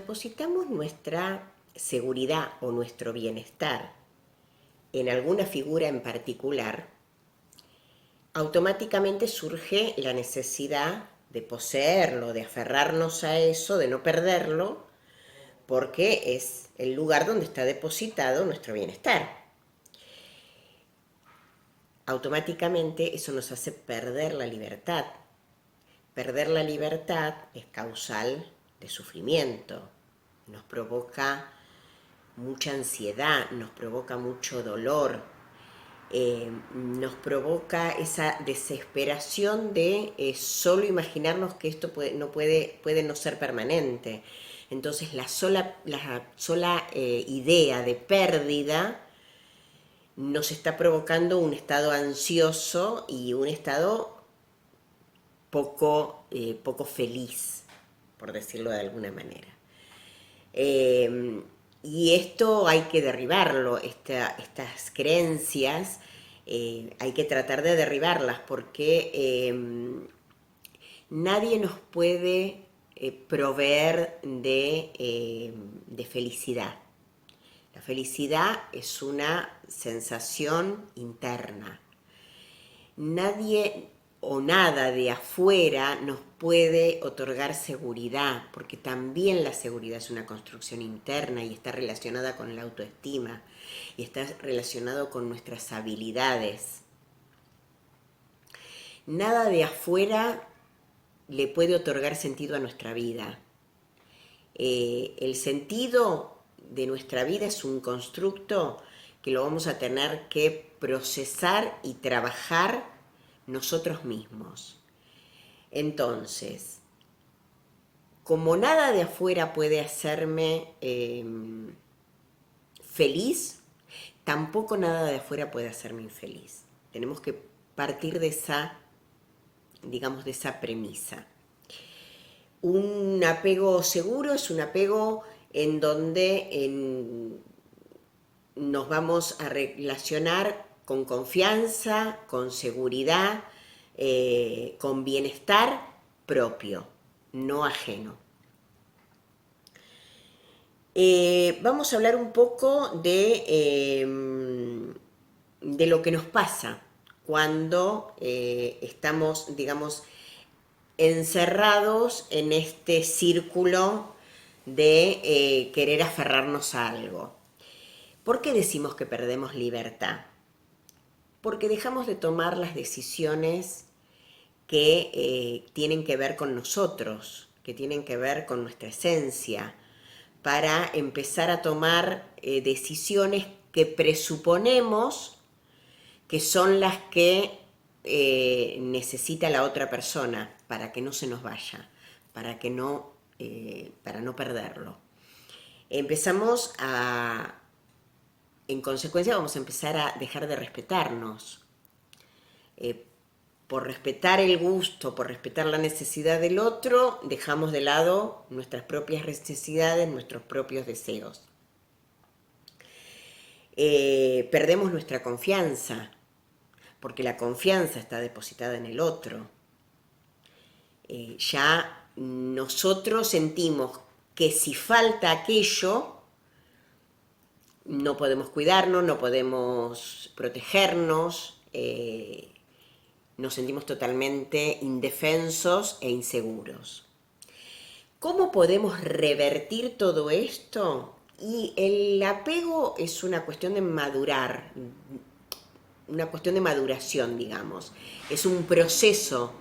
depositamos nuestra seguridad o nuestro bienestar en alguna figura en particular, automáticamente surge la necesidad de poseerlo, de aferrarnos a eso, de no perderlo, porque es el lugar donde está depositado nuestro bienestar. Automáticamente eso nos hace perder la libertad. Perder la libertad es causal de sufrimiento, nos provoca mucha ansiedad, nos provoca mucho dolor, nos provoca esa desesperación de solo imaginarnos que esto puede no ser permanente. Entonces la sola idea de pérdida nos está provocando un estado ansioso y un estado poco feliz, por decirlo de alguna manera. Y esto hay que derribarlo, estas creencias, hay que tratar de derribarlas porque nadie nos puede proveer de felicidad. La felicidad es una sensación interna. Nadie o nada de afuera nos puede otorgar seguridad, porque también la seguridad es una construcción interna y está relacionada con la autoestima y está relacionado con nuestras habilidades. Nada de afuera le puede otorgar sentido a nuestra vida. El sentido de nuestra vida es un constructo que lo vamos a tener que procesar y trabajar nosotros mismos. Entonces, como nada de afuera puede hacerme feliz, tampoco nada de afuera puede hacerme infeliz. Tenemos que partir de esa, digamos, de esa premisa. Un apego seguro es un apego en donde nos vamos a relacionar con confianza, con seguridad, con bienestar propio, no ajeno. Vamos a hablar un poco de lo que nos pasa cuando estamos, digamos, encerrados en este círculo de querer aferrarnos a algo. ¿Por qué decimos que perdemos libertad? Porque dejamos de tomar las decisiones que tienen que ver con nosotros, que tienen que ver con nuestra esencia, para empezar a tomar decisiones que presuponemos que son las que necesita la otra persona para que no se nos vaya, para no perderlo. En consecuencia vamos a empezar a dejar de respetarnos. Por respetar el gusto, por respetar la necesidad del otro, dejamos de lado nuestras propias necesidades, nuestros propios deseos. Perdemos nuestra confianza, porque la confianza está depositada en el otro. Ya nosotros sentimos que si falta aquello, no podemos cuidarnos, no podemos protegernos, nos sentimos totalmente indefensos e inseguros. ¿Cómo podemos revertir todo esto? Y el apego es una cuestión de madurar, una cuestión de maduración, digamos. Es un proceso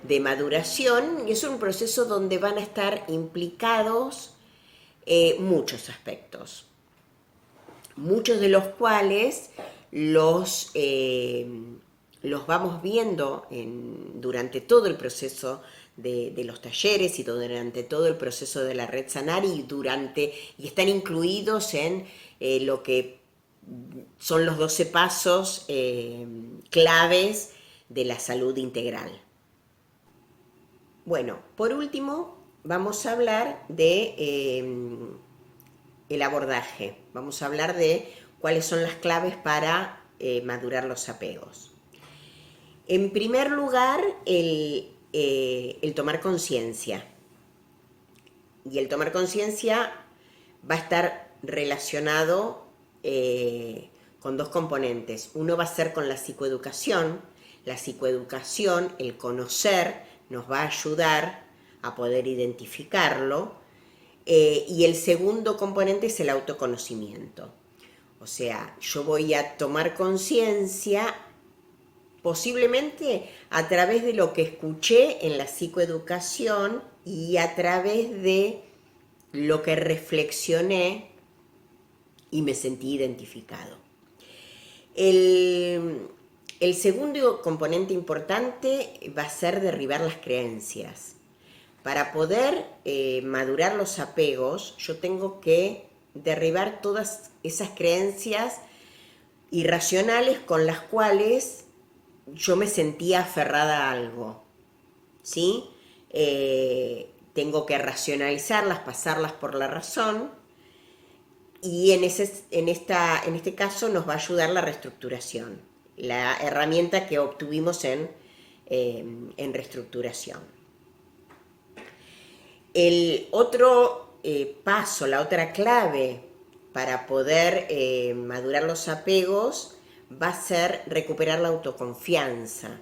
de maduración y es un proceso donde van a estar implicados muchos aspectos, muchos de los cuales los vamos viendo durante todo el proceso de los talleres y durante todo el proceso de la Red Sanar y están incluidos en lo que son los 12 pasos claves de la salud integral. Bueno, por último, vamos a hablar de el abordaje. Vamos a hablar de cuáles son las claves para madurar los apegos. En primer lugar, el tomar conciencia Y el tomar conciencia va a estar relacionado con dos componentes. Uno va a ser con la psicoeducación. La psicoeducación, el conocer, nos va a ayudar a poder identificarlo. Y el segundo componente es el autoconocimiento. O sea, yo voy a tomar conciencia posiblemente a través de lo que escuché en la psicoeducación y a través de lo que reflexioné y me sentí identificado. El segundo componente importante va a ser derribar las creencias. Para poder madurar los apegos, yo tengo que derribar todas esas creencias irracionales con las cuales yo me sentía aferrada a algo, ¿sí? Tengo que racionalizarlas, pasarlas por la razón, y en este caso nos va a ayudar la reestructuración, la herramienta que obtuvimos en reestructuración. El otro paso, la otra clave para poder madurar los apegos va a ser recuperar la autoconfianza.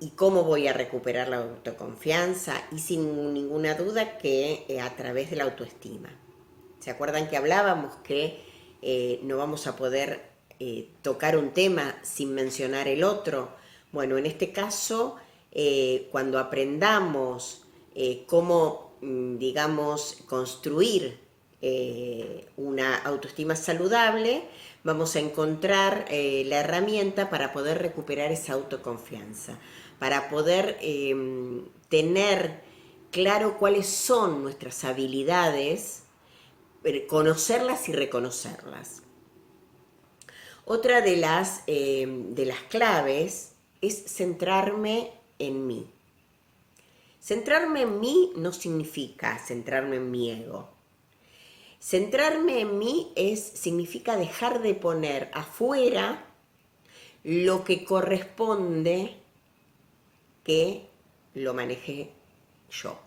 ¿Y cómo voy a recuperar la autoconfianza? Y sin ninguna duda que a través de la autoestima. ¿Se acuerdan que hablábamos que no vamos a poder tocar un tema sin mencionar el otro? Bueno, en este caso, cuando aprendamos cómo, digamos, construir una autoestima saludable, vamos a encontrar la herramienta para poder recuperar esa autoconfianza, para poder tener claro cuáles son nuestras habilidades, conocerlas y reconocerlas. Otra de las claves es centrarme en mí. Centrarme en mí no significa centrarme en mi ego. Centrarme en mí significa dejar de poner afuera lo que corresponde que lo maneje yo.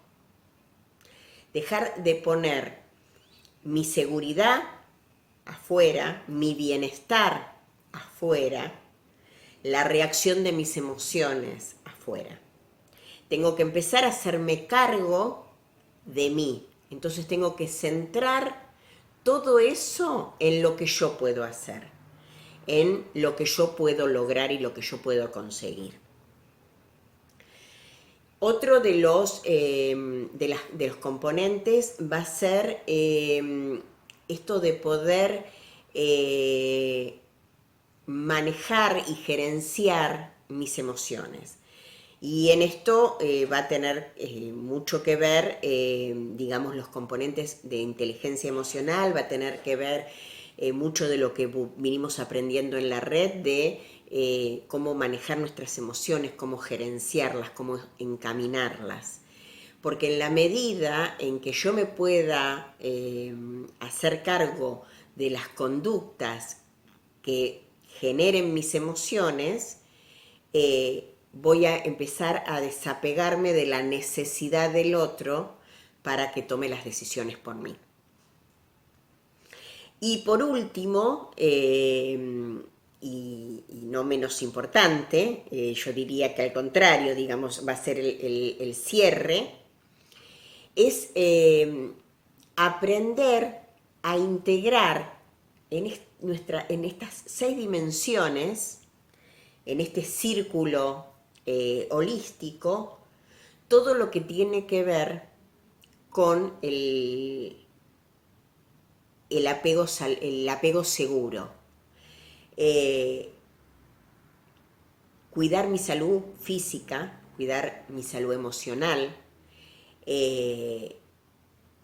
Dejar de poner mi seguridad afuera, mi bienestar afuera, la reacción de mis emociones afuera. Tengo que empezar a hacerme cargo de mí. Entonces tengo que centrar todo eso en lo que yo puedo hacer, en lo que yo puedo lograr y lo que yo puedo conseguir. Otro de los componentes va a ser esto de poder manejar y gerenciar mis emociones. Y en esto va a tener mucho que ver, digamos, los componentes de inteligencia emocional, va a tener que ver mucho de lo que vinimos aprendiendo en la red de cómo manejar nuestras emociones, cómo gerenciarlas, cómo encaminarlas. Porque en la medida en que yo me pueda hacer cargo de las conductas que generen mis emociones, voy a empezar a desapegarme de la necesidad del otro para que tome las decisiones por mí. Y por último, y no menos importante, yo diría que al contrario, digamos, va a ser el cierre, es aprender a integrar en estas 6 dimensiones, en este círculo holístico, todo lo que tiene que ver con el apego seguro. Cuidar mi salud física, cuidar mi salud emocional,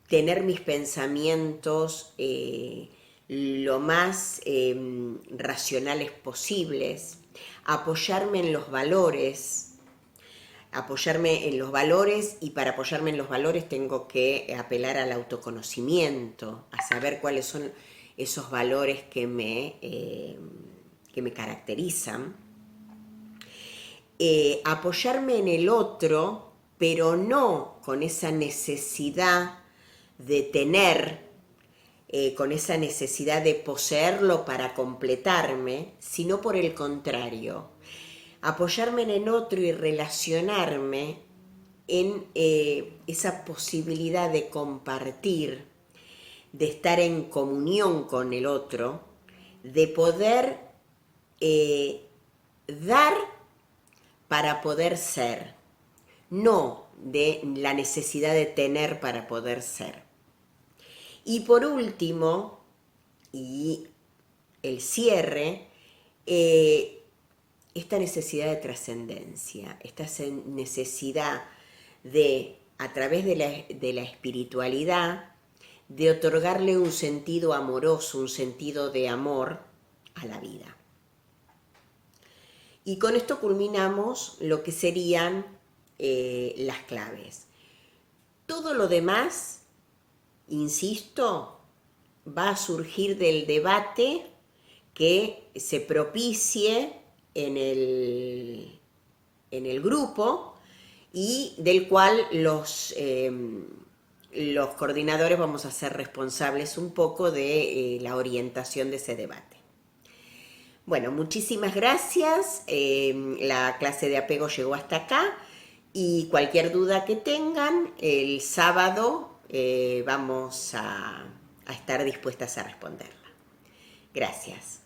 tener mis pensamientos lo más racionales posibles, apoyarme en los valores, y para apoyarme en los valores tengo que apelar al autoconocimiento, a saber cuáles son esos valores que me caracterizan. Apoyarme en el otro pero no con esa necesidad de tener, con esa necesidad de poseerlo para completarme, sino por el contrario, apoyarme en el otro y relacionarme en esa posibilidad de compartir, de estar en comunión con el otro, de poder dar para poder ser, no de la necesidad de tener para poder ser. Y por último, y el cierre, esta necesidad de trascendencia, esta necesidad de, a través de la espiritualidad, de otorgarle un sentido amoroso, un sentido de amor a la vida. Y con esto culminamos lo que serían las claves. Todo lo demás, insisto, va a surgir del debate que se propicie en el grupo y del cual los coordinadores vamos a ser responsables un poco de la orientación de ese debate. Bueno, muchísimas gracias. La clase de apego llegó hasta acá y cualquier duda que tengan, el sábado vamos a estar dispuestas a responderla. Gracias.